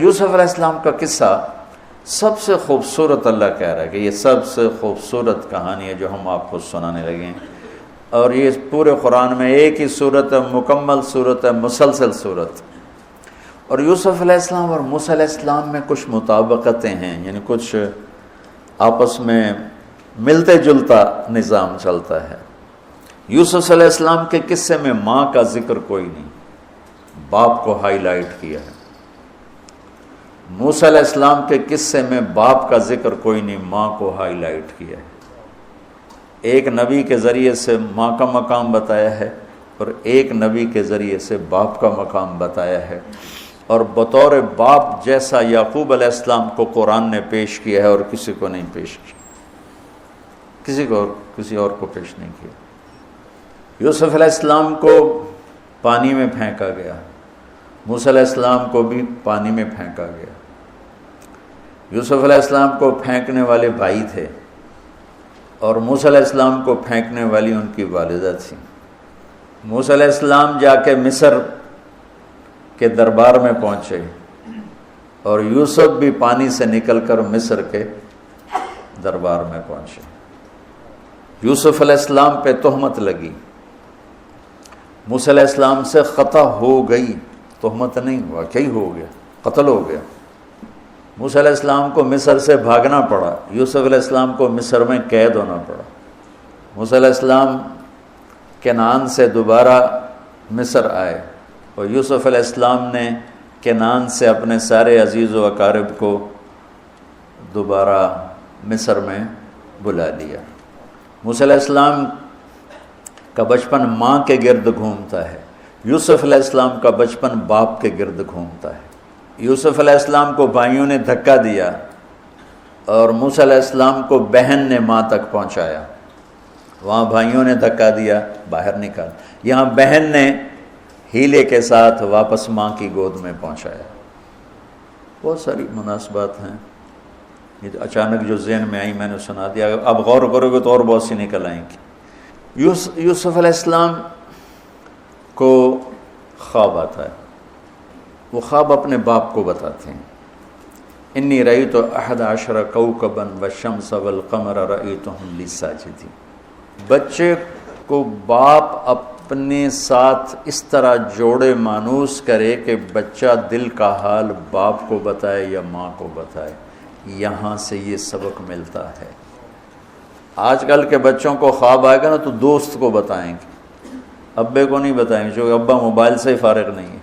یوسف علیہ السلام کا قصہ سب سے خوبصورت اللہ کہہ رہا ہے کہ یہ سب سے خوبصورت کہانی ہے جو ہم آپ کو سنانے لگے ہیں، اور یہ پورے قرآن میں ایک ہی صورت ہے، مکمل صورت ہے، مسلسل صورت۔ اور یوسف علیہ السلام اور موسیٰ علیہ السلام میں کچھ مطابقتیں ہیں، یعنی کچھ آپس میں ملتے جلتا نظام چلتا ہے۔ یوسف علیہ السلام کے قصے میں ماں کا ذکر کوئی نہیں، باپ کو ہائی لائٹ کیا ہے۔ موسیٰ علیہ السلام کے قصے میں باپ کا ذکر کوئی نہیں، ماں کو ہائی لائٹ کیا ہے۔ ایک نبی کے ذریعے سے ماں کا مقام بتایا ہے اور ایک نبی کے ذریعے سے باپ کا مقام بتایا ہے، اور بطور باپ جیسا یعقوب علیہ السلام کو قرآن نے پیش کیا ہے اور کسی کو نہیں پیش کیا، کسی اور کو پیش نہیں کیا۔ یوسف علیہ السلام کو پانی میں پھینکا گیا، موسیٰ علیہ السلام کو بھی پانی میں پھینکا گیا۔ یوسف علیہ السلام کو پھینکنے والے بھائی تھے اور موسیٰ علیہ السلام کو پھینکنے والی ان کی والدہ تھی۔ موسیٰ علیہ السلام جا کے مصر کے دربار میں پہنچے اور یوسف بھی پانی سے نکل کر مصر کے دربار میں پہنچے۔ یوسف علیہ السلام پہ تہمت لگی، موسیٰ علیہ السلام سے خطا ہو گئی، تہمت نہیں، واقعی ہو گیا، قتل ہو گیا۔ موسیٰ علیہ السلام کو مصر سے بھاگنا پڑا، یوسف علیہ السلام کو مصر میں قید ہونا پڑا۔ موسیٰ علیہ السلام کنعان سے دوبارہ مصر آئے اور یوسف علیہ السلام نے کنعان سے اپنے سارے عزیز و اقارب کو دوبارہ مصر میں بلا لیا۔ موسیٰ علیہ السلام کا بچپن ماں کے گرد گھومتا ہے، یوسف علیہ السلام کا بچپن باپ کے گرد گھومتا ہے۔ یوسف علیہ السلام کو بھائیوں نے دھکا دیا اور موسیٰ علیہ السلام کو بہن نے ماں تک پہنچایا۔ وہاں بھائیوں نے دھکا دیا، باہر نکال، یہاں بہن نے ہیلے کے ساتھ واپس ماں کی گود میں پہنچایا۔ بہت ساری مناسبات ہیں، یہ اچانک جو ذہن میں آئی میں نے سنا دیا، اب غور کرو گے تو اور بہت سی نکل آئیں گی۔ یوسف علیہ السلام کو خواب آتا ہے، وہ خواب اپنے باپ کو بتاتے ہیں۔ انی رأیت 11 کوكبا والشمس والقمر رأیتهم لی ساجدین۔ بچے کو باپ اپنے ساتھ اس طرح جوڑے مانوس کرے کہ بچہ دل کا حال باپ کو بتائے یا ماں کو بتائے، یہاں سے یہ سبق ملتا ہے۔ آج کل کے بچوں کو خواب آئے گا نا تو دوست کو بتائیں گے، ابے کو نہیں بتائیں گے، کیونکہ ابا موبائل سے فارغ نہیں ہے،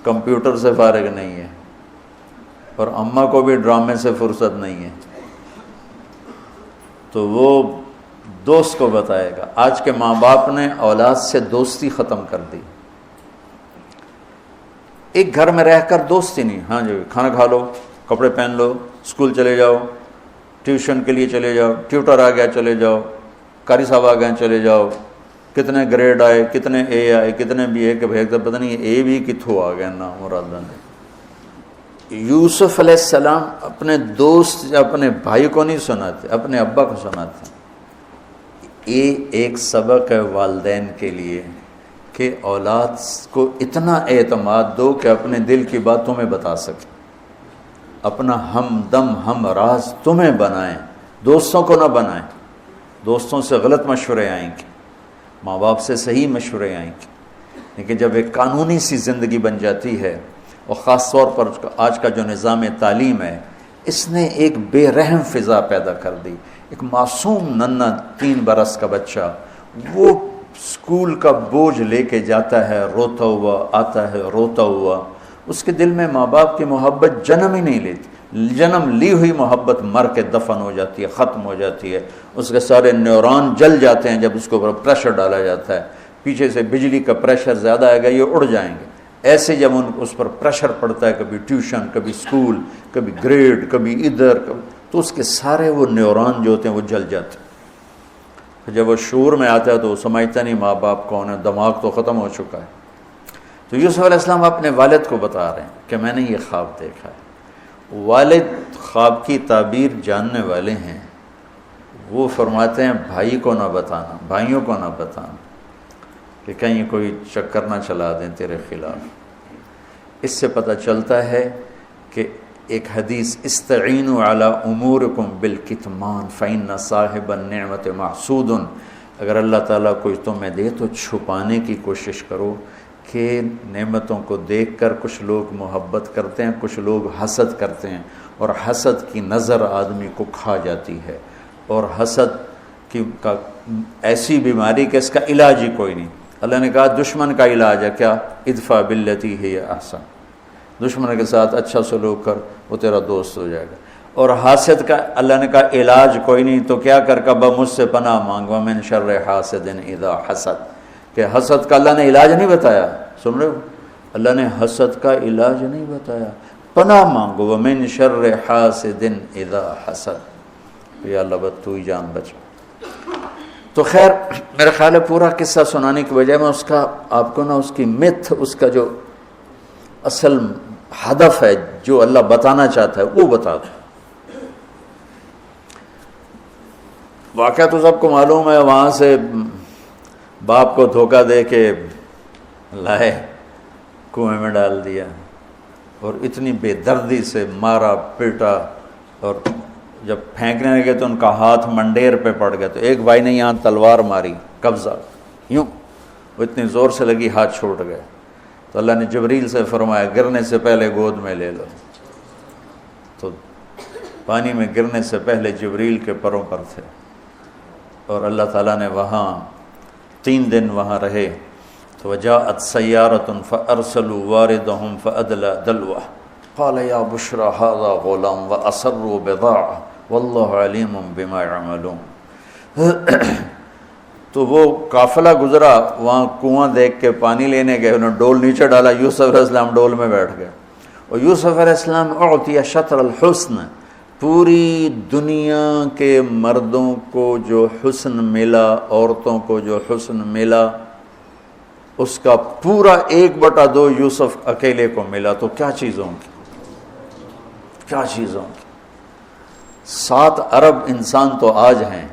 کمپیوٹر سے فارغ نہیں ہے، اور اماں کو بھی ڈرامے سے فرصت نہیں ہے، تو وہ دوست کو بتائے گا۔ آج کے ماں باپ نے اولاد سے دوستی ختم کر دی، ایک گھر میں رہ کر دوستی نہیں، ہاں جی کھانا کھا لو، کپڑے پہن لو، اسکول چلے جاؤ، ٹیوشن کے لیے چلے جاؤ، ٹیوٹر آ گیا چلے جاؤ، قاری صاحب آ گئے چلے جاؤ، کتنے گریڈ آئے، کتنے اے آئے، کتنے بی اے کے بھیجتے پتہ نہیں اے بھی کتوں آ گئے نا مرادہ نے۔ یوسف علیہ السلام اپنے دوست اپنے بھائی کو نہیں سناتے، اپنے ابا کو سناتے۔ یہ ایک سبق ہے والدین کے لیے کہ اولاد کو اتنا اعتماد دو کہ اپنے دل کی بات تمہیں بتا سکے، اپنا ہم دم ہم راز تمہیں بنائیں، دوستوں کو نہ بنائیں۔ دوستوں سے غلط مشورے آئیں گے، ماں باپ سے صحیح مشورے آئیں گے، لیکن جب ایک قانونی سی زندگی بن جاتی ہے، اور خاص طور پر آج کا جو نظام تعلیم ہے، اس نے ایک بے رحم فضا پیدا کر دی۔ ایک معصوم ننھا 3 برس کا بچہ وہ اسکول کا بوجھ لے کے جاتا ہے روتا ہوا، آتا ہے روتا ہوا، اس کے دل میں ماں باپ کی محبت جنم ہی نہیں لیتی، جنم لی ہوئی محبت مر کے دفن ہو جاتی ہے، ختم ہو جاتی ہے، اس کے سارے نیورون جل جاتے ہیں جب اس کو پریشر ڈالا جاتا ہے، پیچھے سے بجلی کا پریشر زیادہ آئے گا یہ اڑ جائیں گے۔ ایسے جب اس پر پریشر پڑتا ہے، کبھی ٹیوشن، کبھی اسکول، کبھی گریڈ، کبھی ادھر، تو اس کے سارے وہ نیورون جو ہوتے ہیں وہ جل جاتے ہیں۔ جب وہ شعور میں آتا ہے تو وہ سمجھتا نہیں ماں باپ کون ہے، دماغ تو ختم ہو چکا ہے۔ تو یوسف علیہ السلام اپنے والد کو بتا رہے ہیں کہ میں نے یہ خواب دیکھا ہے۔ والد خواب کی تعبیر جاننے والے ہیں، وہ فرماتے ہیں بھائی کو نہ بتانا، بھائیوں کو نہ بتانا، کہ کہیں کوئی چکر نہ چلا دیں تیرے خلاف۔ اس سے پتہ چلتا ہے کہ ایک حدیث استعینوا علی امورکم بالکتمان فإن صاحب النعمت محسود، اگر اللہ تعالیٰ کوئی تمہیں دے تو چھپانے کی کوشش کرو، کہ نعمتوں کو دیکھ کر کچھ لوگ محبت کرتے ہیں، کچھ لوگ حسد کرتے ہیں، اور حسد کی نظر آدمی کو کھا جاتی ہے، اور حسد کا ایسی بیماری کہ اس کا علاج ہی کوئی نہیں۔ اللہ نے کہا دشمن کا علاج ہے کیا؟ ادفع باللتی ہی احسن، دشمن کے ساتھ اچھا سلوک کر، وہ تیرا دوست ہو جائے گا۔ اور حاسد کا اللہ نے کہا علاج کوئی نہیں، تو کیا کر کبا مجھ سے پناہ مانگ، ومن شر حاسد اذا حسد، کہ حسد کا اللہ نے علاج نہیں بتایا، سن رہے ہو؟ اللہ نے حسد کا علاج نہیں بتایا، پناہ مانگو، ومن شر حاسد اذا حسد، یا اللہ بس تو ہی جان بچا۔ تو خیر میرا خیال ہے پورا قصہ سنانے کی بجائے میں اس کا آپ کو اس کی متھ، اس کا جو اصل ہدف ہے جو اللہ بتانا چاہتا ہے وہ بتا دوں۔ واقعہ تو سب کو معلوم ہے، وہاں سے باپ کو دھوکہ دے کے لائے، کنویں میں ڈال دیا، اور اتنی بے دردی سے مارا پیٹا، اور جب پھینکنے لگے تو ان کا ہاتھ منڈیر پہ پڑ گیا، تو ایک بھائی نے یہاں تلوار ماری، قبضہ یوں، وہ اتنی زور سے لگی ہاتھ چھوٹ گئے، تو اللہ نے جبریل سے فرمایا گرنے سے پہلے گود میں لے لو، تو پانی میں گرنے سے پہلے جبریل کے پروں پر تھے، اور اللہ تعالیٰ نے وہاں 3 دن وہاں رہے۔ تو وجاءت سیارۃ فارسلوا واردہم فادلی دلوہ قال یا بشری ھذا غلام واسروا بضاعہ واللہ علیم بما یعملون۔ تو وہ قافلہ گزرا، وہاں کنواں دیکھ کے پانی لینے گئے، انہوں نے ڈول نیچے ڈالا، یوسف علیہ السلام ڈول میں بیٹھ گئے، اور یوسف علیہ السلام اعطی شطر الحسن، پوری دنیا کے مردوں کو جو حسن ملا، عورتوں کو جو حسن ملا، اس کا پورا 1/2 یوسف اکیلے کو ملا، تو کیا چیزوں کی، کیا چیزوں کی۔ 7 ارب انسان تو آج ہیں،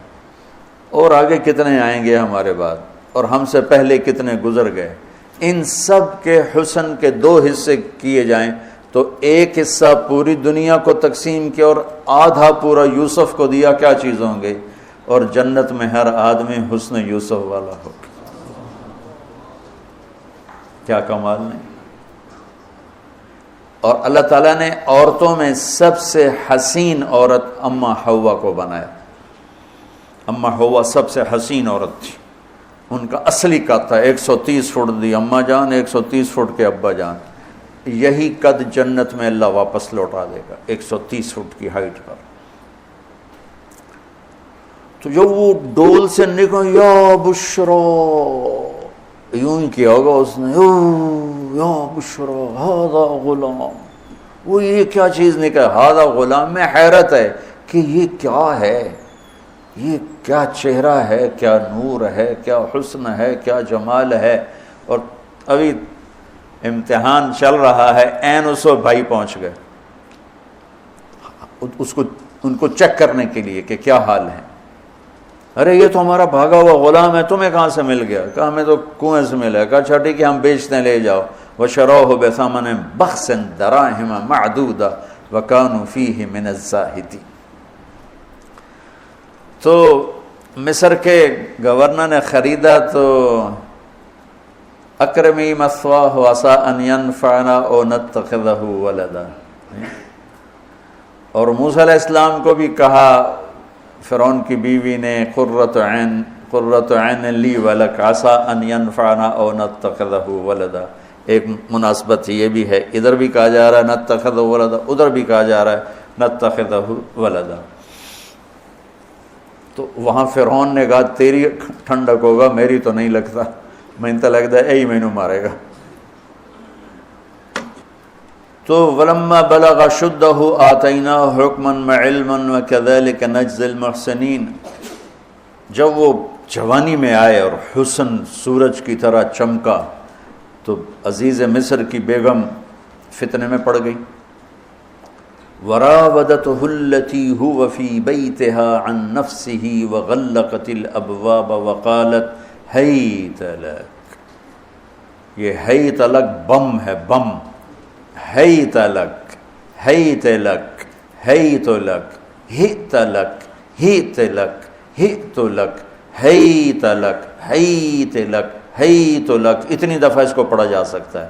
اور آگے کتنے آئیں گے ہمارے بعد، اور ہم سے پہلے کتنے گزر گئے۔ ان سب کے حسن کے 2 حصے کیے جائیں تو 1 حصہ پوری دنیا کو تقسیم کیا اور آدھا پورا یوسف کو دیا، کیا چیز ہوں گے؟ اور جنت میں ہر آدمی حسن یوسف والا ہو، کیا کمال نہیں۔ اور اللہ تعالیٰ نے عورتوں میں سب سے حسین عورت اماں حوا کو بنایا، اماں حوا سب سے حسین عورت تھی، ان کا اصلی قد تھا 130 فٹ دی اماں جان، 130 فٹ کے ابا جان، یہی قد جنت میں اللہ واپس لوٹا دے گا 130 فٹ کی ہائٹ پر۔ تو جب وہ ڈول سے نکل یا بشرا، یوں ہی کیا ہوگا اس نے، یا بشرا ھذا غلام، وہ یہ کیا چیز نکل، ھذا غلام، میں حیرت ہے کہ یہ کیا ہے، یہ کیا چہرہ ہے، کیا نور ہے، کیا حسن ہے، کیا جمال ہے۔ اور ابھی امتحان چل رہا ہے، عین اس وقت بھائی پہنچ گئے ان کو چیک کرنے کے لیے کہ کیا حال ہے۔ ارے یہ تو ہمارا بھاگا ہوا غلام ہے، تمہیں کہاں سے مل گیا؟ کہا ہمیں تو کنویں سے ملا۔ کہا اچھا ٹھیک ہے ہم بیچتے ہیں، لے جاؤ۔ وَشَرَوْهُ بِثَمَنٍ بَخْسٍ دَرَاهِمَ مَعْدُودَةٍ وَكَانُوا فِيهِ مِنَ الزَّاهِدِينَ۔ تو مصر کے گورنر نے خریدا تو اکرمی مثواہ عسیٰ ان ینفعنا او نتخذہ ولدا، اور موسیٰ علیہ السلام کو بھی کہا فرعون کی بیوی نے قرۃ عین لی ولک عسیٰ ان ینفعنا او نتخذہ ولدا۔ ایک مناسبت یہ بھی ہے، ادھر بھی کہا جا رہا ہے نتخذہ ولدا، ادھر بھی کہا جا رہا ہے نتخذہ ولدا۔ تو وہاں فرعون نے کہا تیری ٹھنڈک ہوگا، میری تو نہیں لگتا، میں تو لگتا ہے یہی مینوں مارے گا۔ تو ولما بلغ شدہ آتیناہ حکما وعلما وکذلک نجزی المحسنین، جب وہ جوانی میں آئے اور حسن سورج کی طرح چمکا تو عزیز مصر کی بیگم فتنے میں پڑ گئی۔ وراودته التي هو في بيتها عن نفسه وغلقت الابواب وقالت هيت لك، یہ ہیت لک بم ہے، بم، ہیت لک، حیت لک حیت لک ہیت لک ہیت لک ہیت لک حیت لک حیت لک حیت لک، اتنی دفعہ اس کو پڑھا جا سکتا ہے۔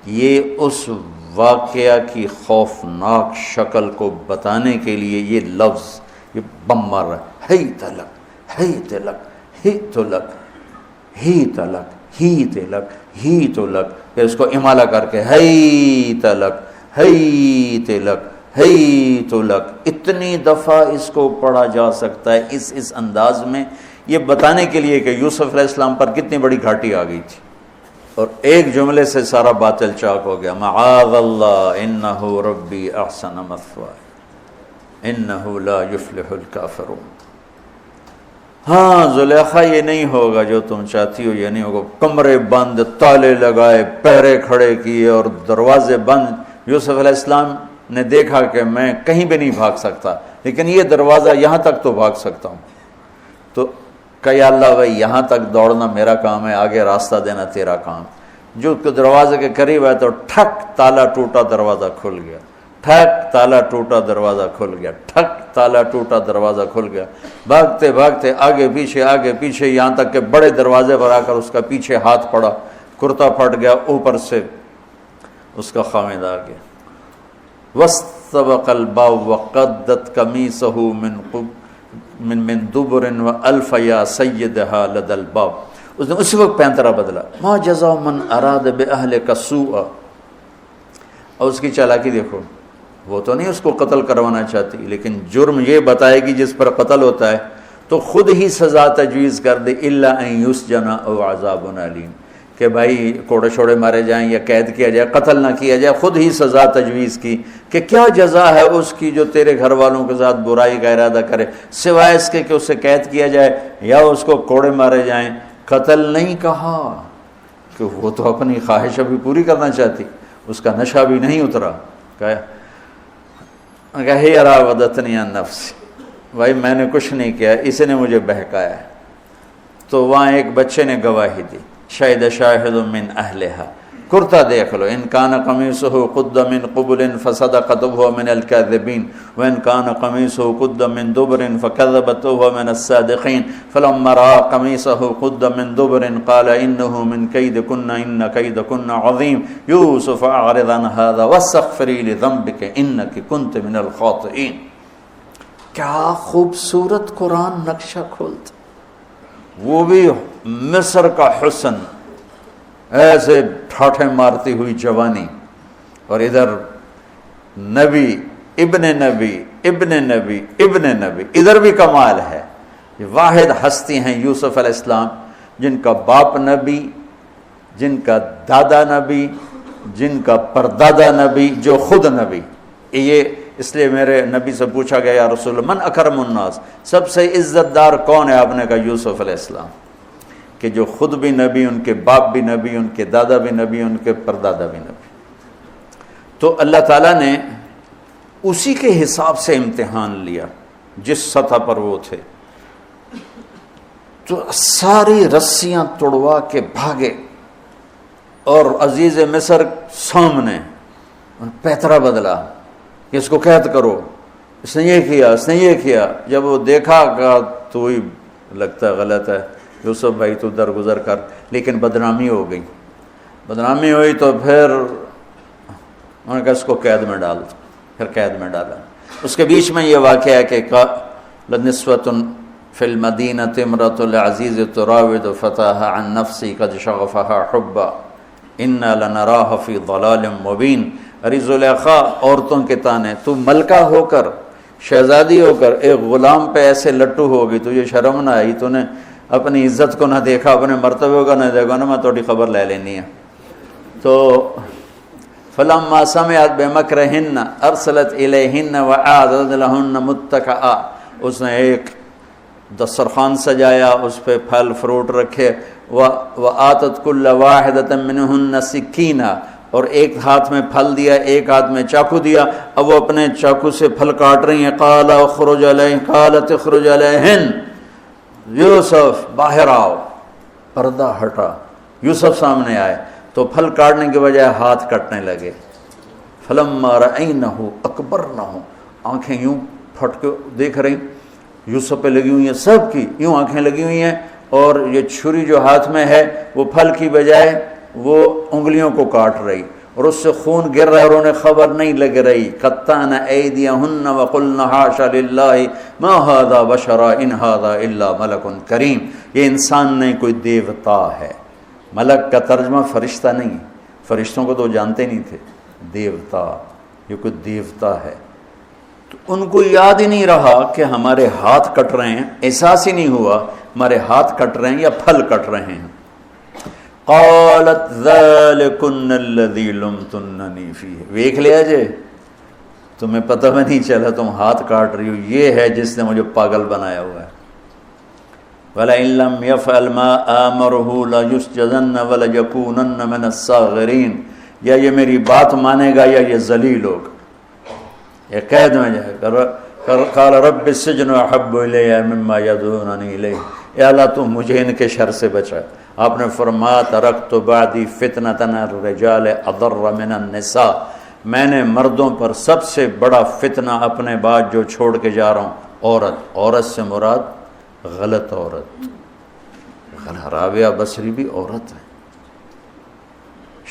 یہ اس واقعہ کی خوفناک شکل کو بتانے کے لیے یہ لفظ یہ بم مار رہا ہے، ہی تلک ہی تلک ہی تلک ہی تلک ہی تلک ہی تلک، پھر اس کو امالہ کر کے ہی تلک ہی تلک ہی تلک، اتنی دفعہ اس کو پڑھا جا سکتا ہے اس انداز میں، یہ بتانے کے لیے کہ یوسف علیہ السلام پر کتنی بڑی گھاٹی آ گئی تھی، اور ایک جملے سے سارا باطل چاک ہو گیا۔ معاذ اللہ انہ ربی احسن مثوایا انہ لا یفلح الکافرون۔ ہاں زلیخا یہ نہیں ہوگا جو تم چاہتی ہو، یہ نہیں ہوگا، کمرے بند، تالے لگائے، پہرے کھڑے کیے اور دروازے بند۔ یوسف علیہ السلام نے دیکھا کہ میں کہیں بھی نہیں بھاگ سکتا، لیکن یہ دروازہ یہاں تک تو بھاگ سکتا ہوں، تو کہ یا اللہ بھائی یہاں تک دوڑنا میرا کام ہے، آگے راستہ دینا تیرا کام۔ جو دروازے کے قریب ہے تو ٹھک تالا ٹوٹا دروازہ کھل گیا، ٹھک تالا ٹوٹا دروازہ کھل گیا، ٹھک تالا ٹوٹا دروازہ کھل گیا، بھاگتے بھاگتے آگے پیچھے یہاں تک کہ بڑے دروازے پر آ کر اس کا پیچھے ہاتھ پڑا، کرتا پھٹ گیا، اوپر سے اس کا خامد آ گیا۔ وَاسْتَبَقَ الْبَابُ وَقَدَّتْ قَمِيصَهُ من دبر والف یا سیدہا لدى الباب، اس نے اسی وقت پینترا بدلا۔ ما جزاء من اراد باہلک سوءا، اور اس کی چالاکی دیکھو، وہ تو نہیں اس کو قتل کروانا چاہتی، لیکن جرم یہ بتائے گی جس پر قتل ہوتا ہے تو خود ہی سزا تجویز کر دے، الا ان یسجن او عذاب علیم، کہ بھائی کوڑے شوڑے مارے جائیں یا قید کیا جائے، قتل نہ کیا جائے، خود ہی سزا تجویز کی کہ کیا جزا ہے اس کی جو تیرے گھر والوں کے ساتھ برائی کا ارادہ کرے، سوائے اس کے کہ اسے قید کیا جائے یا اس کو کوڑے مارے جائیں۔ قتل نہیں کہا کہ وہ تو اپنی خواہش ابھی پوری کرنا چاہتی، اس کا نشہ بھی نہیں اترا، کہا ہی راودتنی عن نفسی، بھائی میں نے کچھ نہیں کیا، اس نے مجھے بہکایا ہے۔ تو وہاں ایک بچے نے گواہی دی، شاہد شاہد من اہلہا، کرتا دیکھ لو، ان کان قمیصہ قد من قبل فصدقت وهو من الكاذبین وان کان قمیصہ قد من دبر فکذبت وهو من الصادقین فلما رأى قمیصہ قد من دبر قال انه من کیدکن ان کیدکن عظیم یوسف اعرض عن هذا واستغفری لذنبک انک کنت من الخاطئین۔ کیا خوبصورت قرآن نقشہ کھولتا، وہ بھی مصر کا حسن، ایسے ٹھاٹھے مارتی ہوئی جوانی، اور ادھر نبی ابن نبی ابن نبی ابن نبی، ادھر بھی کمال ہے۔ یہ واحد ہستی ہیں یوسف علیہ السلام، جن کا باپ نبی، جن کا دادا نبی، جن کا پردادا نبی، جو خود نبی۔ یہ اس لیے میرے نبی سے پوچھا گیا یا رسول اللہ من اکرم الناس، سب سے عزت دار کون ہے؟ آپ نے کہا یوسف علیہ السلام، کہ جو خود بھی نبی، ان کے باپ بھی نبی، ان کے دادا بھی نبی، ان کے پردادا بھی نبی۔ تو اللہ تعالیٰ نے اسی کے حساب سے امتحان لیا جس سطح پر وہ تھے، تو ساری رسیاں توڑوا کے بھاگے، اور عزیز مصر سامنے پیترا بدلا کہ اس کو قید کرو، اس نے یہ کیا، اس نے یہ کیا۔ جب وہ دیکھا کہ تو ہی لگتا غلط ہے یوسف بھائی، تو درگزر کر، لیکن بدنامی ہو گئی، بدنامی ہوئی تو پھر انہوں نے کہا اس کو قید میں ڈال دو، پھر قید میں ڈالا۔ اس کے بیچ میں یہ واقعہ ہے کہ لنسوۃ فی المدینۃ امرأۃ العزیز تراود فتاها عن نفسی قد شغفها حبا انا لنراها فی ضلال مبین۔ ارے زلیخا، عورتوں کے تانے، تو ملکہ ہو کر، شہزادی ہو کر ایک غلام پہ ایسے لٹو ہوگی، تجھے شرم نہ آئی؟ تو نے اپنی عزت کو نہ دیکھا، اپنے مرتبے کو نہ دیکھا نا، میں تھوڑی خبر لے لینی ہے۔ تو فلما سمعت بمکرہن ارسلت الیہن واعدت لہن متکئا، اس نے ایک دسترخوان سجایا، اس پہ پھل فروٹ رکھے، وآتت کل واحدۃ منہن سکینہ، اور ایک ہاتھ میں پھل دیا، ایک ہاتھ میں چاقو دیا، اب وہ اپنے چاقو سے پھل کاٹ رہی ہیں۔ قال اخرج علیہن، قالت اخرج علیہن، یوسف باہر آؤ، پردہ ہٹا، یوسف سامنے آئے، تو پھل کاٹنے کے بجائے ہاتھ کٹنے لگے، فلما رأینہ اکبرنہ، آنکھیں یوں پھٹ کے دیکھ رہی یوسف پہ لگی ہوئی ہیں، سب کی یوں آنکھیں لگی ہوئی ہیں، اور یہ چھری جو ہاتھ میں ہے وہ پھل کی بجائے وہ انگلیوں کو کاٹ رہی، اور اس سے خون گر رہا ہے، اور انہیں خبر نہیں لگ رہی۔ قطعن ایدیہن وقلن حاش للہ ما ھذا بشرا ان ھذا الا ملک کریم، یہ انسان نہیں، کوئی دیوتا ہے۔ ملک کا ترجمہ فرشتہ نہیں، فرشتوں کو تو جانتے نہیں تھے، دیوتا، یہ کوئی دیوتا ہے۔ تو ان کو یاد ہی نہیں رہا کہ ہمارے ہاتھ کٹ رہے ہیں، احساس ہی نہیں ہوا ہمارے ہاتھ کٹ رہے ہیں یا پھل کٹ رہے ہیں۔ قالت ذالکن الذی لمتننی فیہ، دیکھ لیا جے، تمہیں پتہ بھی نہیں چلا تم ہاتھ کاٹ رہی ہو، یہ ہے جس نے مجھے پاگل بنایا ہوا ہے۔ وَلَئِن لَّمْ يَفْعَلْ مَا آمَرُهُ لَيُسْجَنَّ وَلَيَكُونَنَّ مِنَ الصَّاغِرِينَ، یا یہ میری بات مانے گا یا یہ ذلیل ہوگا، یہ قید میں جائے گا۔ قال رب السجن احب الی مما یدعوننی الیہ، اے اللہ تو مجھے ان کے شر سے بچا۔ آپ نے فرمایا ترکت بعدی فتنة الرجال اضر من النساء، میں نے مردوں پر سب سے بڑا فتنہ اپنے بعد جو چھوڑ کے جا رہا ہوں عورت۔ عورت سے مراد غلط عورت، رابعہ بصری بھی عورت ہے،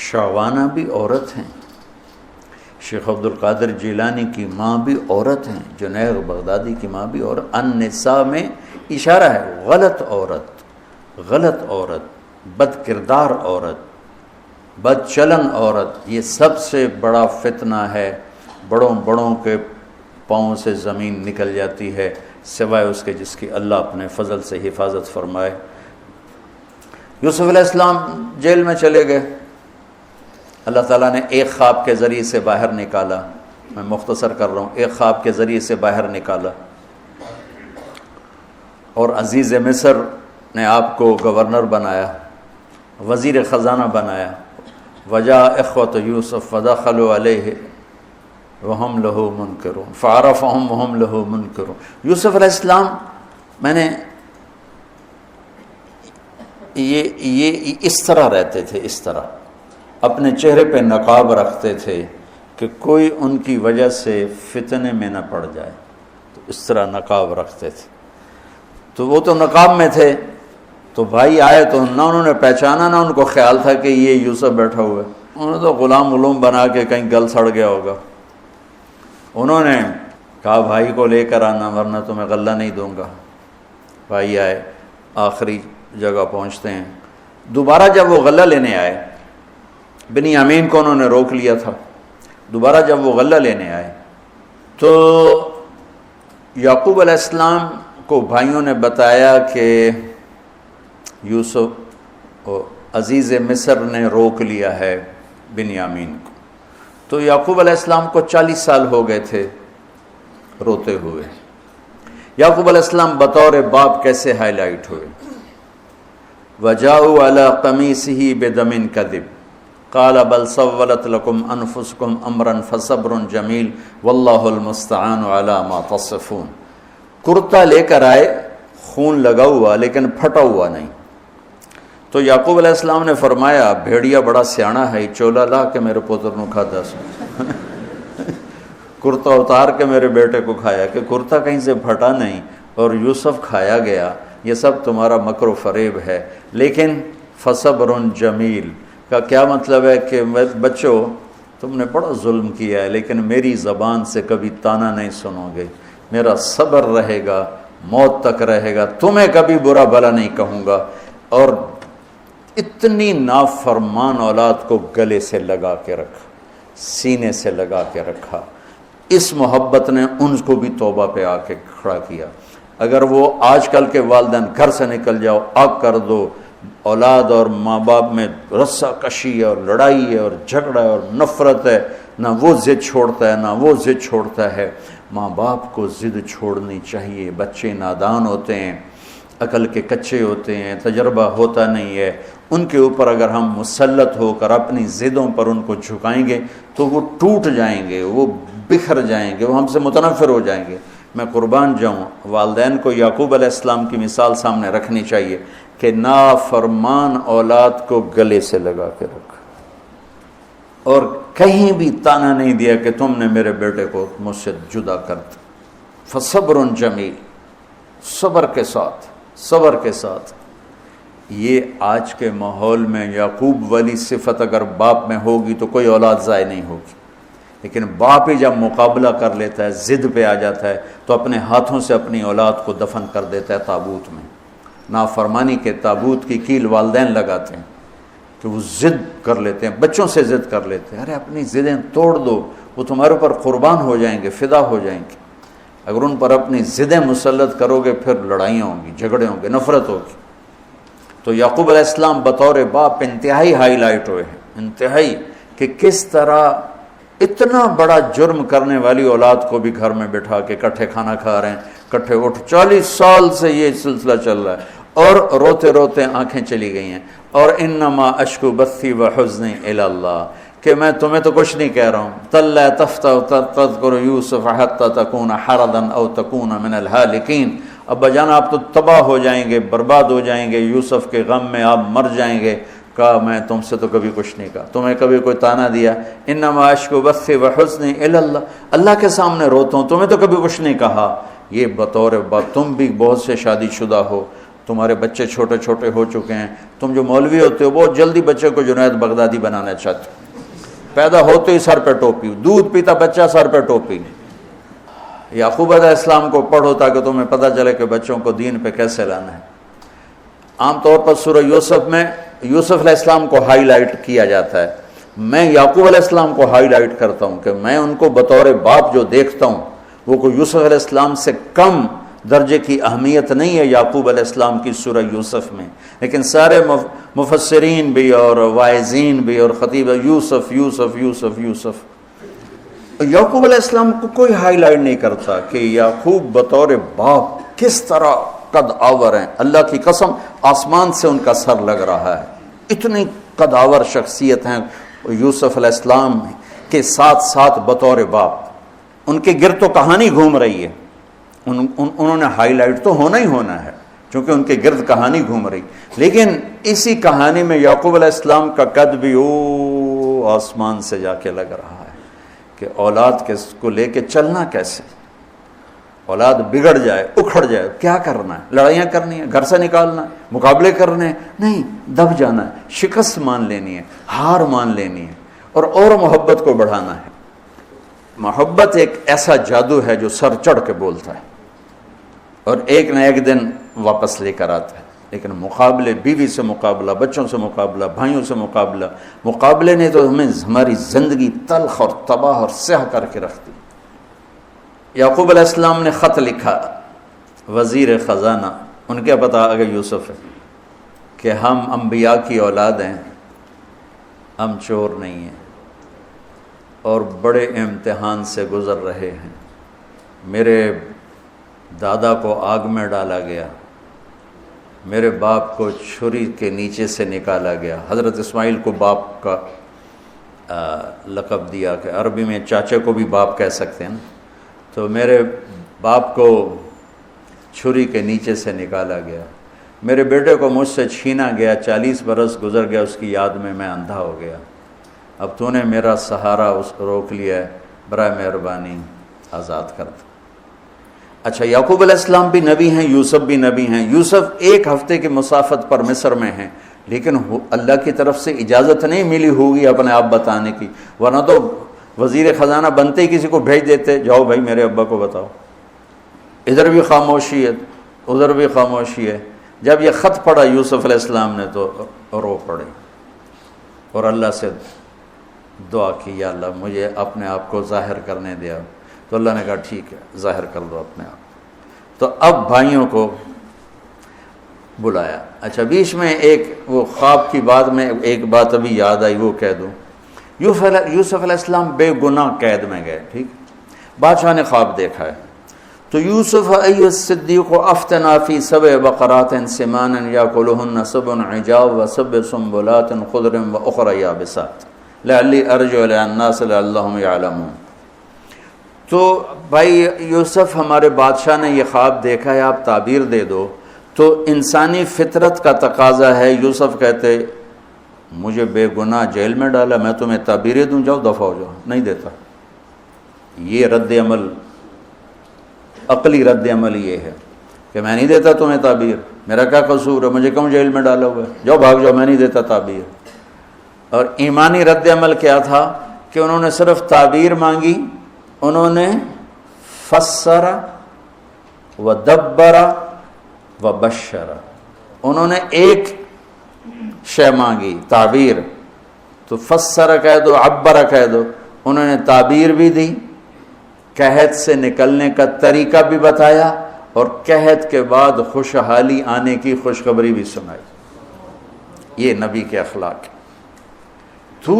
شعوانہ بھی عورت ہیں، شیخ عبد القادر جیلانی کی ماں بھی عورت ہیں، جنید بغدادی کی ماں بھی عورت۔ النساء میں اشارہ ہے غلط عورت، غلط عورت، بد کردار عورت، بد چلن عورت، یہ سب سے بڑا فتنہ ہے۔ بڑوں بڑوں کے پاؤں سے زمین نکل جاتی ہے سوائے اس کے جس کی اللہ اپنے فضل سے حفاظت فرمائے۔ یوسف علیہ السلام جیل میں چلے گئے، اللہ تعالیٰ نے ایک خواب کے ذریعے سے باہر نکالا، میں مختصر کر رہا ہوں، ایک خواب کے ذریعے سے باہر نکالا، اور عزیز مصر نے آپ کو گورنر بنایا، وزیر خزانہ بنایا۔ وجاء اخوۃ یوسف فدخلوا علیہ وہم لہ منکرون فعرفہم وہم لہ منکرون۔ یوسف علیہ السلام، میں نے یہ اس طرح رہتے تھے، اس طرح اپنے چہرے پہ نقاب رکھتے تھے کہ کوئی ان کی وجہ سے فتنے میں نہ پڑ جائے، تو اس طرح نقاب رکھتے تھے۔ تو وہ تو نقاب میں تھے، تو بھائی آئے تو نہ انہوں نے پہچانا، نہ ان کو خیال تھا کہ یہ یوسف بیٹھا ہوا ہے، انہوں نے تو غلام علوم بنا کے کہیں گل سڑ گیا ہوگا۔ انہوں نے کہا بھائی کو لے کر آنا ورنہ تمہیں غلہ نہیں دوں گا۔ بھائی آئے، آخری جگہ پہنچتے ہیں۔ دوبارہ جب وہ غلہ لینے آئے، بنیامین کو انہوں نے روک لیا تھا، دوبارہ جب وہ غلہ لینے آئے تو یعقوب علیہ السلام کو بھائیوں نے بتایا کہ یوسف عزیز مصر نے روک لیا ہے بنیامین کو۔ تو یعقوب علیہ السلام کو 40 سال ہو گئے تھے روتے ہوئے۔ یعقوب علیہ السلام بطور باپ کیسے ہائی لائٹ ہوئے؟ وَجَاءُوا عَلَىٰ قَمِيصِهِ بِدَمٍ كَذِبٍ قَالَ بَلْ سَوَّلَتْ لَكُمْ أَنفُسُكُمْ أَمْرًا فَصَبْرٌ جَمِيلٌ وَاللَّهُ الْمُسْتَعَانُ عَلَىٰ مَا تَصِفُونَ۔ کرتا لے کر آئے، خون لگا ہوا لیکن پھٹا ہوا نہیں۔ تو یعقوب علیہ السلام نے فرمایا بھیڑیا بڑا سیانا ہے، چولا لا کے میرے پوتر نو کھا دس، کرتا اتار کے میرے بیٹے کو کھایا، کہ کرتا کہیں سے پھٹا نہیں اور یوسف کھایا گیا، یہ سب تمہارا مکر و فریب ہے۔ لیکن فصبر جمیل کا کیا مطلب ہے کہ بچوں تم نے بڑا ظلم کیا ہے، لیکن میری زبان سے کبھی تانا نہیں سنو گے، میرا صبر رہے گا، موت تک رہے گا، تمہیں کبھی برا بھلا نہیں کہوں گا۔ اور اتنی نافرمان اولاد کو گلے سے لگا کے رکھا، سینے سے لگا کے رکھا۔ اس محبت نے ان کو بھی توبہ پہ آ کے کھڑا کیا۔ اگر وہ آج کل کے والدین گھر سے نکل جاؤ، آگ کر دو، اولاد اور ماں باپ میں رسہ کشی ہے اور لڑائی ہے اور جھگڑا ہے اور نفرت ہے، نہ وہ ضد چھوڑتا ہے نہ وہ ضد چھوڑتا ہے۔ ماں باپ کو ضد چھوڑنی چاہیے، بچے نادان ہوتے ہیں، عقل کے کچے ہوتے ہیں، تجربہ ہوتا نہیں ہے، ان کے اوپر اگر ہم مسلط ہو کر اپنی ضدوں پر ان کو جھکائیں گے تو وہ ٹوٹ جائیں گے، وہ بکھر جائیں گے، وہ ہم سے متنفر ہو جائیں گے۔ میں قربان جاؤں، والدین کو یعقوب علیہ السلام کی مثال سامنے رکھنی چاہیے کہ نافرمان اولاد کو گلے سے لگا کے رکھا۔ اور کہیں بھی تانا نہیں دیا کہ تم نے میرے بیٹے کو مجھ سے جدا کر دیا۔ فصبر جمیل، صبر کے ساتھ۔ یہ آج کے ماحول میں یعقوب والی صفت اگر باپ میں ہوگی تو کوئی اولاد ضائع نہیں ہوگی، لیکن باپ ہی جب مقابلہ کر لیتا ہے، ضد پہ آ جاتا ہے، تو اپنے ہاتھوں سے اپنی اولاد کو دفن کر دیتا ہے تابوت میں۔ نافرمانی کے تابوت کی کیل والدین لگاتے ہیں کہ وہ ضد کر لیتے ہیں، بچوں سے ضد کر لیتے ہیں، ارے اپنی ضدیں توڑ دو، وہ تمہارے اوپر قربان ہو جائیں گے، فدا ہو جائیں گے۔ اگر ان پر اپنی ضدیں مسلط کرو گے پھر لڑائیاں ہوں گی، جھگڑے ہوں گے، نفرت ہوگی۔ تو یعقوب علیہ السلام بطور باپ انتہائی ہائی لائٹ ہوئے ہیں، انتہائی، کہ کس طرح اتنا بڑا جرم کرنے والی اولاد کو بھی گھر میں بٹھا کے کٹھے کھانا کھا رہے ہیں، کٹھے اٹھ، 40 سال سے یہ سلسلہ چل رہا ہے، اور روتے روتے آنکھیں چلی گئی ہیں، اور انما اشکو بثی وحزنی الی اللہ، کہ میں تمہیں تو کچھ نہیں کہہ رہا ہوں، تَلَّا تَفْتَحُ تَذْكُرُ يُوسُفَ حَتَّى تَكُونَ حَرَضًا أَوْ تَكُونَ مِنَ الْهَالِكِينَ، ابا جان آپ تو تباہ ہو جائیں گے، برباد ہو جائیں گے، یوسف کے غم میں آپ مر جائیں گے۔ کہا میں تم سے تو کبھی کچھ نہیں کہا، تمہیں کبھی کوئی تانا دیا؟ انما اشکو بثی وحزنی الی اللہ، اللہ کے سامنے روتا ہوں، تمہیں تو کبھی کچھ نہیں کہا۔ یہ بطور باپ، تم بھی بہت سے شادی شدہ ہو، تمہارے بچے چھوٹے چھوٹے ہو چکے ہیں، تم جو مولوی ہوتے ہو بہت جلدی بچے کو جنید بغدادی بنانا چاہتے ہو، پیدا ہوتے ہی سر پہ ٹوپی، دودھ پیتا بچہ سر پہ ٹوپی۔ یعقوب علیہ السلام کو پڑھو تاکہ تمہیں پتہ چلے کہ بچوں کو دین پہ کیسے لانا ہے۔ عام طور پر سورہ یوسف میں یوسف علیہ السلام کو ہائی لائٹ کیا جاتا ہے، میں یعقوب علیہ السلام کو ہائی لائٹ کرتا ہوں کہ میں ان کو بطور باپ جو دیکھتا ہوں وہ کوئی یوسف علیہ السلام سے کم درجے کی اہمیت نہیں ہے یعقوب علیہ السلام کی سورہ یوسف میں، لیکن سارے مفسرین بھی اور واعظین بھی اور خطیب یوسف یوسف یوسف یوسف، یعقوب علیہ السلام کو کوئی ہائی لائٹ نہیں کرتا کہ یعقوب بطور باپ کس طرح قد آور ہیں۔ اللہ کی قسم آسمان سے ان کا سر لگ رہا ہے، اتنی قد آور شخصیت ہیں یوسف علیہ السلام کے ساتھ ساتھ بطور باپ۔ ان کے گرد تو کہانی گھوم رہی ہے، انہوں نے ہائی لائٹ تو ہونا ہی ہونا ہے چونکہ ان کے گرد کہانی گھوم رہی، لیکن اسی کہانی میں یعقوب علیہ السلام کا قد بھی آسمان سے جا کے لگ رہا ہے کہ اولاد کو لے کے چلنا کیسے، اولاد بگڑ جائے، اکھڑ جائے، کیا کرنا ہے؟ لڑائیاں کرنی ہے، گھر سے نکالنا ہے، مقابلے کرنے ہیں؟ نہیں، دب جانا ہے، شکست مان لینی ہے، ہار مان لینی ہے، اور محبت کو بڑھانا ہے۔ محبت ایک ایسا جادو ہے جو سر چڑھ کے بولتا ہے اور ایک نہ ایک دن واپس لے کر آتا ہے، لیکن مقابلے، بیوی سے مقابلہ، بچوں سے مقابلہ، بھائیوں سے مقابلہ، مقابلے نے تو ہمیں ہماری زندگی تلخ اور تباہ اور سیاہ کر کے رکھ دی۔ یعقوب علیہ السلام نے خط لکھا وزیر خزانہ، ان کے پتہ آگے یوسف ہے، کہ ہم انبیاء کی اولاد ہیں، ہم چور نہیں ہیں، اور بڑے امتحان سے گزر رہے ہیں۔ میرے دادا کو آگ میں ڈالا گیا، میرے باپ کو چھری کے نیچے سے نکالا گیا۔ حضرت اسماعیل کو باپ کا لقب دیا کہ عربی میں چاچے کو بھی باپ کہہ سکتے ہیں نا، تو میرے باپ کو چھری کے نیچے سے نکالا گیا، میرے بیٹے کو مجھ سے چھینا گیا، 40 برس گزر گیا، اس کی یاد میں اندھا ہو گیا، اب تو نے میرا سہارا روک لیا ہے، برائے مہربانی آزاد کر دو۔ اچھا، یعقوب علیہ السلام بھی نبی ہیں، یوسف بھی نبی ہیں۔ یوسف 1 ہفتے کی مسافت پر مصر میں ہیں، لیکن اللہ کی طرف سے اجازت نہیں ملی ہوگی اپنے آپ بتانے کی، ورنہ تو وزیر خزانہ بنتے ہی کسی کو بھیج دیتے، جاؤ بھائی میرے ابا کو بتاؤ۔ ادھر بھی خاموشی ہے، ادھر بھی خاموشی ہے۔ جب یہ خط پڑھا یوسف علیہ السلام نے تو رو پڑے اور اللہ سے دعا کی، یا اللہ مجھے اپنے آپ کو ظاہر کرنے دیا۔ تو اللہ نے کہا ٹھیک ہے، ظاہر کر دو اپنے آپ۔ تو اب بھائیوں کو بلایا۔ اچھا، بیچ میں ایک وہ خواب کی بات میں ایک بات ابھی یاد آئی، وہ کہہ دوں۔ یوسف علیہ السلام بے گناہ قید میں گئے، ٹھیک، بادشاہ نے خواب دیکھا ہے، تو یوسف ایھا الصدیق افتنا فی 7 بقرات سمان یاکلہن 7 عجاف و7 سنبلات خضر واخر یابسات لعلی ارجع الی الناس لعلہم یعلمون۔ تو بھائی یوسف، ہمارے بادشاہ نے یہ خواب دیکھا ہے، آپ تعبیر دے دو۔ تو انسانی فطرت کا تقاضا ہے، یوسف کہتے مجھے بے گناہ جیل میں ڈالا، میں تمہیں تعبیریں دوں، جاؤ دفع ہو جاؤ، نہیں دیتا۔ یہ رد عمل، عقلی رد عمل یہ ہے کہ میں نہیں دیتا تمہیں تعبیر، میرا کیا قصور ہے، مجھے کیوں جیل میں ڈالا ہوا ہے، جاؤ بھاگ جاؤ، میں نہیں دیتا تعبیر۔ اور ایمانی رد عمل کیا تھا کہ انہوں نے صرف تعبیر مانگی، انہوں نے فسر و دبر و بشر، انہوں نے ایک شے مانگی تعبیر، تو فسر کہہ دو، عبر کہہ دو، انہوں نے تعبیر بھی دی، قحط سے نکلنے کا طریقہ بھی بتایا، اور قحط کے بعد خوشحالی آنے کی خوشخبری بھی سنائی۔ یہ نبی کے اخلاق۔ تو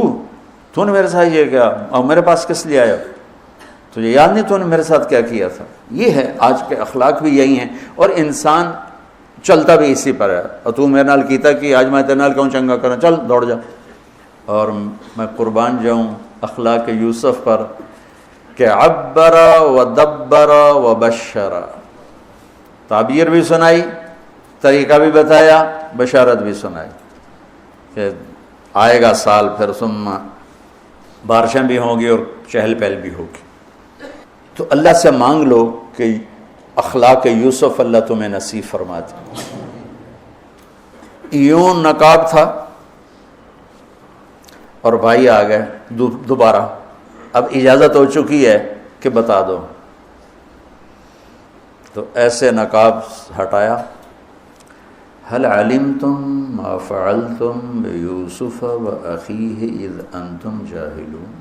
نے میرے ساتھ یہ کیا، اور میرے پاس کس لیے آیا، تجھے یاد نہیں تو نے میرے ساتھ کیا کیا تھا؟ یہ ہے آج کے اخلاق بھی یہی ہیں، اور انسان چلتا بھی اسی پر ہے۔ اور تو میرے نال کیتا کہ آج میں تیرے نال کیوں چنگا کروں، چل دوڑ جا۔ اور میں قربان جاؤں اخلاق یوسف پر کہ عبر و دبر و بشر، تعبیر بھی سنائی، طریقہ بھی بتایا، بشارت بھی سنائی کہ آئے گا سال، پھر ثم بارشیں بھی ہوں گی اور چہل پہل بھی ہوگی۔ تو اللہ سے مانگ لو کہ اخلاق یوسف اللہ تمہیں نصیب فرما دے۔ یوں نقاب تھا اور بھائی آ گئے دوبارہ، اب اجازت ہو چکی ہے کہ بتا دو، تو ایسے نقاب ہٹایا، هل علمتم ما فعلتم بیوسف واخیہ اذ انتم جاہلون۔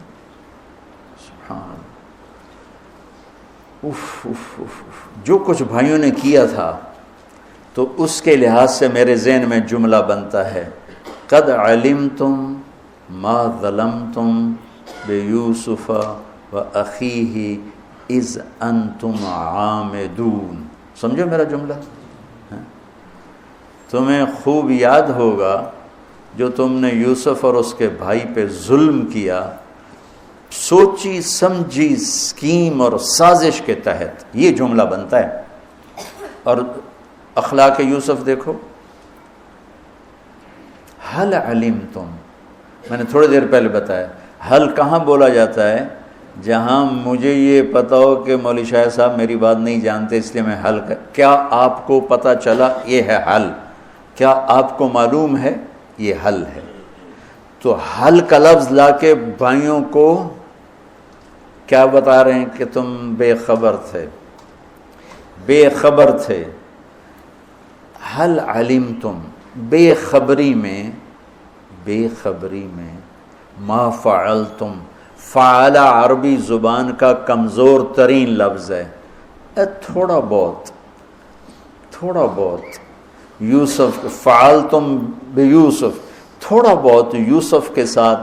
سبحان اللہ، جو کچھ بھائیوں نے کیا تھا تو اس کے لحاظ سے میرے ذہن میں جملہ بنتا ہے، قد علمتم ما ظلمتم بیوسف واخیہ اذ انتم عامدون۔ سمجھو میرا جملہ؟ تمہیں خوب یاد ہوگا جو تم نے یوسف اور اس کے بھائی پہ ظلم کیا، سوچی سمجھی اسکیم اور سازش کے تحت، یہ جملہ بنتا ہے۔ اور اخلاق یوسف دیکھو، حل علمتم، میں نے تھوڑی دیر پہلے بتایا، حل کہاں بولا جاتا ہے؟ جہاں مجھے یہ پتا ہو کہ مولوی شاہ صاحب میری بات نہیں جانتے اس لیے میں حل کیا آپ کو پتہ چلا، یہ ہے حل، کیا آپ کو معلوم ہے، یہ حل ہے۔ تو حل کا لفظ لا کے بھائیوں کو کیا بتا رہے ہیں کہ تم بے خبر تھے، بے خبر تھے۔ حل علمتم، بے خبری میں ما فعلتم، فعل عربی زبان کا کمزور ترین لفظ ہے، تھوڑا بہت یوسف، فعلتم بیوسف، تھوڑا بہت یوسف کے ساتھ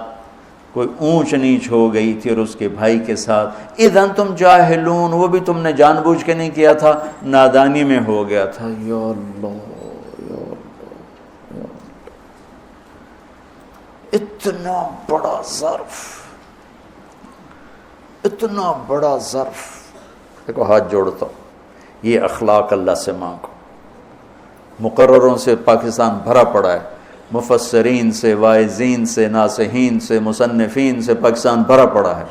کوئی اونچ نیچ ہو گئی تھی، اور اس کے بھائی کے ساتھ اذ انتم جاہلون، وہ بھی تم نے جان بوجھ کے نہیں کیا تھا، نادانی میں ہو گیا تھا۔ یا اللہ، اتنا بڑا ظرف، دیکھو ہاتھ جوڑتا ہوں، یہ اخلاق اللہ سے مانگو۔ مقرروں سے پاکستان بھرا پڑا ہے، مفسرین سے، واعظین سے، ناصحین سے، مصنفین سے پاکستان بھرا پڑا ہے،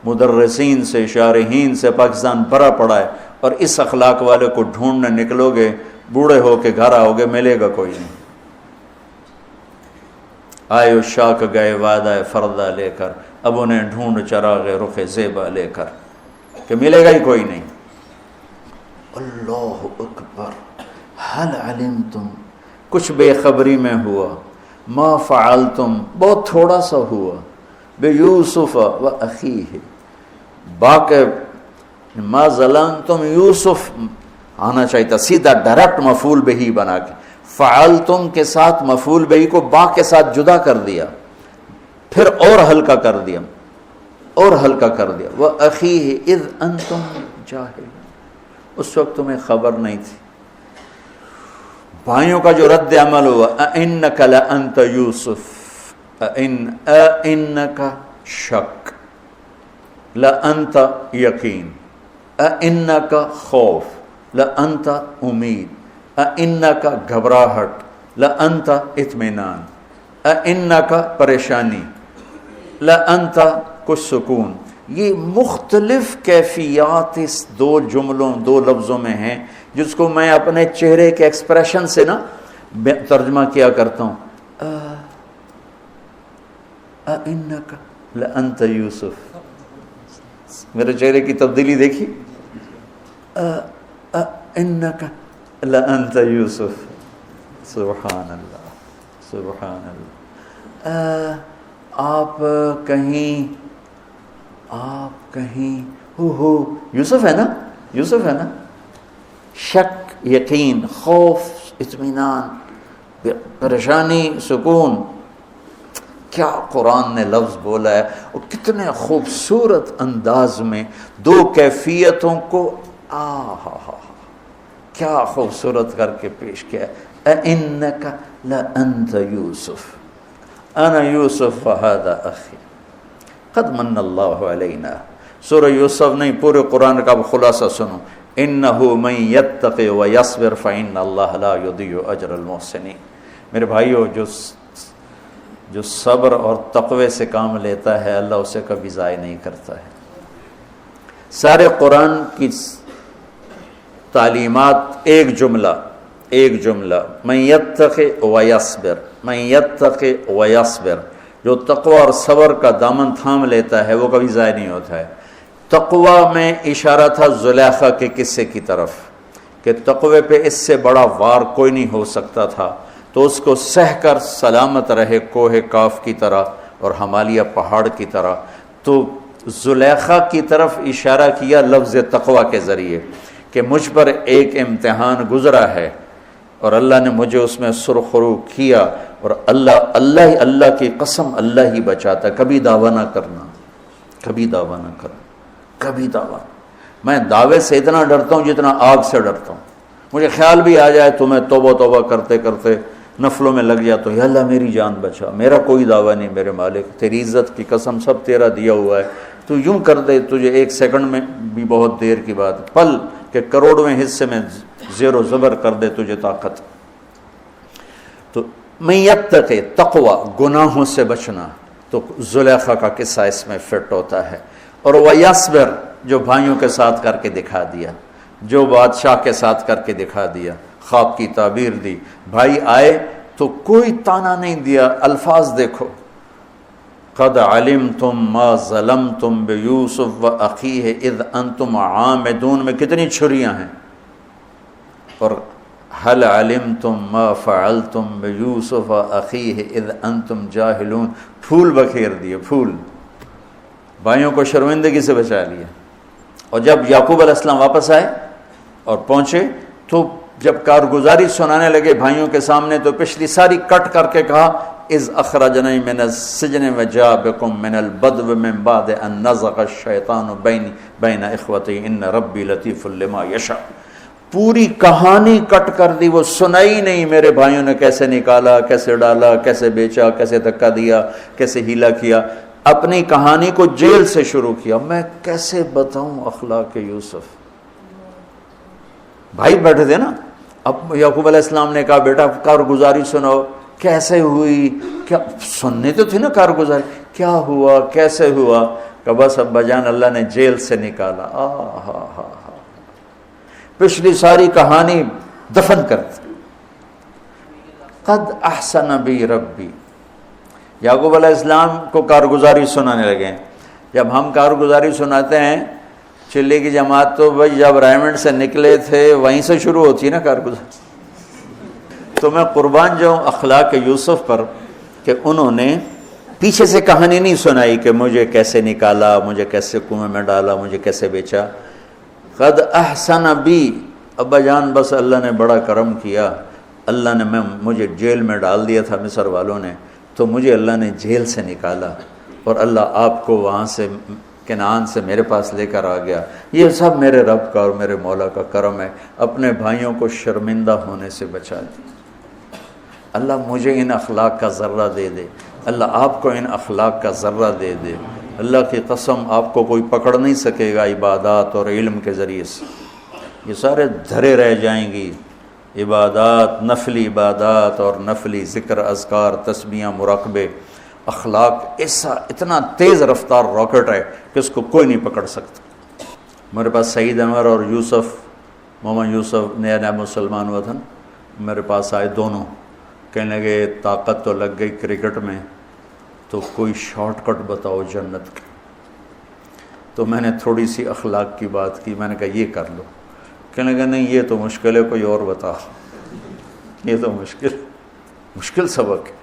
مدرسین سے، شارحین سے پاکستان بھرا پڑا ہے، اور اس اخلاق والے کو ڈھونڈنے نکلو گے، بوڑھے ہو کے گھر آؤ گے، ملے گا کوئی نہیں۔ آئے اشاق گئے وعدہ فردہ لے کر، اب انہیں ڈھونڈ چراغ رخ زیبا لے کر، کہ ملے گا ہی کوئی نہیں۔ اللہ اکبر، حل علمتم، کچھ بے خبری میں ہوا، ما فعلتم، بہت تھوڑا سا ہوا، بیوسف و اخیہ، باقی ما ظلمتم، یوسف آنا چاہیے تھا سیدھا ڈائریکٹ مفعول بہی بنا کے، فعلتم کے ساتھ مفعول بہی کو با کے ساتھ جدا کر دیا، پھر اور ہلکا کر دیا، وَأَخِيهِ إِذْ أَنْتُمْ جَاهِلُونَ، اس وقت تمہیں خبر نہیں تھی۔ بھائیوں کا جو رد عمل ہوا، أَإِنَّكَ لَأَنْتَ يُوسُف، أَإِنَّكَ شک، لَأَنْتَ یقین، أَإِنَّكَ خوف، لَأَنْتَ امید، أَإِنَّكَ گھبراہٹ، لَأَنْتَ اطمینان، انکا پریشانی، لانت کچھ سکون. یہ مختلف کیفیات اس دو جملوں دو لفظوں میں ہیں جس کو میں اپنے چہرے کے ایکسپریشن سے نا ترجمہ کیا کرتا ہوں. انکا لانت یوسف، میرے چہرے کی تبدیلی دیکھی. انکا لانت یوسف. سبحان اللہ سبحان اللہ. آپ کہیں ہو یوسف ہے نا، یوسف ہے نا. شک، یقین، خوف، اطمینان، پریشانی، سکون. کیا قرآن نے لفظ بولا ہے، اور کتنے خوبصورت انداز میں دو کیفیتوں کو کیا خوبصورت کر کے پیش کیا ہے. اِنَّكَ لَأَنْتَ يُوسُف اَنَا يُوسُف وَهَذَا أَخِي قَدْ مَنَّ اللَّهُ عَلَيْنَا. سورہ یوسف نہیں، پورے قرآن کا خلاصہ سنو. إِنَّهُ مَن يَتَّقِ وَيَصْبِرْ فَإِنَّ اللَّهَ لَا يُضِيعُ أَجْرَ الْمُحْسِنِينَ. میرے بھائیو، جو صبر اور تقوی سے کام لیتا ہے اللہ اسے کبھی ضائع نہیں کرتا ہے. سارے قرآن کی تعلیمات ایک جملہ من یتق ویصبر، من یتق ویصبر. جو تقوی اور صبر کا دامن تھام لیتا ہے وہ کبھی ضائع نہیں ہوتا ہے. تقوی میں اشارہ تھا زلیخا کے قصے کی طرف کہ تقوی پہ اس سے بڑا وار کوئی نہیں ہو سکتا تھا، تو اس کو سہ کر سلامت رہے کوہ کاف کی طرح اور ہمالیہ پہاڑ کی طرح. تو زلیخا کی طرف اشارہ کیا لفظ تقوی کے ذریعے کہ مجھ پر ایک امتحان گزرا ہے اور اللہ نے مجھے اس میں سرخرو کیا، اور اللہ کی قسم اللہ ہی بچاتا. کبھی دعویٰ نہ کرنا، کبھی دعویٰ نہ کرنا، کبھی دعویٰ. میں دعوے سے اتنا ڈرتا ہوں جتنا آگ سے ڈرتا ہوں. مجھے خیال بھی آ جائے تو میں توبہ کرتے کرتے نفلوں میں لگ جاتا ہوں، یا اللہ میری جان بچا، میرا کوئی دعویٰ نہیں میرے مالک، تیری عزت کی قسم سب تیرا دیا ہوا ہے، تو یوں کر دے. تجھے ایک سیکنڈ میں بھی بہت دیر کی بات، پل کہ کروڑویں حصے میں زیر و زبر کر دے تجھے طاقت. تو من یتق، تقوی، گناہوں سے بچنا. تو زلیخا کا قصہ اس میں فٹ ہوتا ہے. اور ویصبر، جو بھائیوں کے ساتھ کر کے دکھا دیا، جو بادشاہ کے ساتھ کر کے دکھا دیا، خواب کی تعبیر دی. بھائی آئے تو کوئی تانا نہیں دیا. الفاظ دیکھو، قد علمتم ما ظلمتم بیوسف واخیہ اذ انتم عامدون میں کتنی چھریاں ہیں. اور هل علمتم ما فعلتم بیوسف واخیہ اذ انتم جاہلون، پھول بکھیر دیے، پھول. بھائیوں کو شرمندگی سے بچا لیا. اور جب یعقوب علیہ السلام واپس آئے اور پہنچے تو جب کارگزاری سنانے لگے بھائیوں کے سامنے تو پچھلی ساری کٹ کر کے کہا اذ اخرجنی من السجن وجاء بکم من البدو من بعد ان نزغ الشیطان بین اخوتی ان ربی لطیف لما یشاء. پوری کہانی کٹ کر دی، وہ سنائی نہیں میرے بھائیوں نے کیسے نکالا، کیسے ڈالا، کیسے بیچا، کیسے دھکا دیا، کیسے ہیلا کیا. اپنی کہانی کو جیل سے شروع کیا. میں کیسے بتاؤں اخلاق یوسف. بھائی بیٹھے تھے نا. اب یعقوب علیہ السلام نے کہا بیٹا کارگزاری سناؤ، کیسے ہوئی، کیا سننے تو تھی نا کارگزاری، کیا ہوا کیسے ہوا. کہ بس ابا جان اللہ نے جیل سے نکالا. پچھلی ساری کہانی دفن کر دی. قد احسن بی ربی. یعقوب علیہ السلام کو کارگزاری سنانے لگے. جب ہم کارگزاری سناتے ہیں چلے کی جماعت تو بھائی جب رائمنڈ سے نکلے تھے وہیں سے شروع ہوتی ہے نا کارگزاری. تو میں قربان جاؤں اخلاق یوسف پر کہ انہوں نے پیچھے سے کہانی نہیں سنائی کہ مجھے کیسے نکالا، مجھے کیسے کنویں میں ڈالا، مجھے کیسے بیچا. قد احسن بی، ابا جان بس اللہ نے بڑا کرم کیا. اللہ نے مجھے جیل میں ڈال دیا تھا مصر والوں نے، تو مجھے اللہ نے جیل سے نکالا اور اللہ آپ کو وہاں سے کنعان سے میرے پاس لے کر آ گیا. یہ سب میرے رب کا اور میرے مولا کا کرم ہے. اپنے بھائیوں کو شرمندہ ہونے سے بچا دی. اللہ مجھے ان اخلاق کا ذرہ دے دے، اللہ آپ کو ان اخلاق کا ذرہ دے دے. اللہ کی قسم آپ کو کوئی پکڑ نہیں سکے گا عبادات اور علم کے ذریعے سے. یہ سارے دھرے رہ جائیں گی، عبادات، نفلی عبادات اور نفلی ذکر، اذکار، تسبیحاں، مراقبے، اخلاق ایسا اتنا تیز رفتار راکٹ ہے کہ اس کو کوئی نہیں پکڑ سکتا۔ میرے پاس سعید انور اور یوسف، محمد یوسف نیا نیا مسلمان ہوا تھا نا، میرے پاس آئے دونوں، کہنے لگے طاقت تو لگ گئی کرکٹ میں، تو کوئی شارٹ کٹ بتاؤ جنت کی۔ تو میں نے تھوڑی سی اخلاق کی بات کی، میں نے کہا یہ کر لو، کہنے لگا نہیں یہ تو مشکل ہے، کوئی اور بتا، یہ تو مشکل سبق ہے۔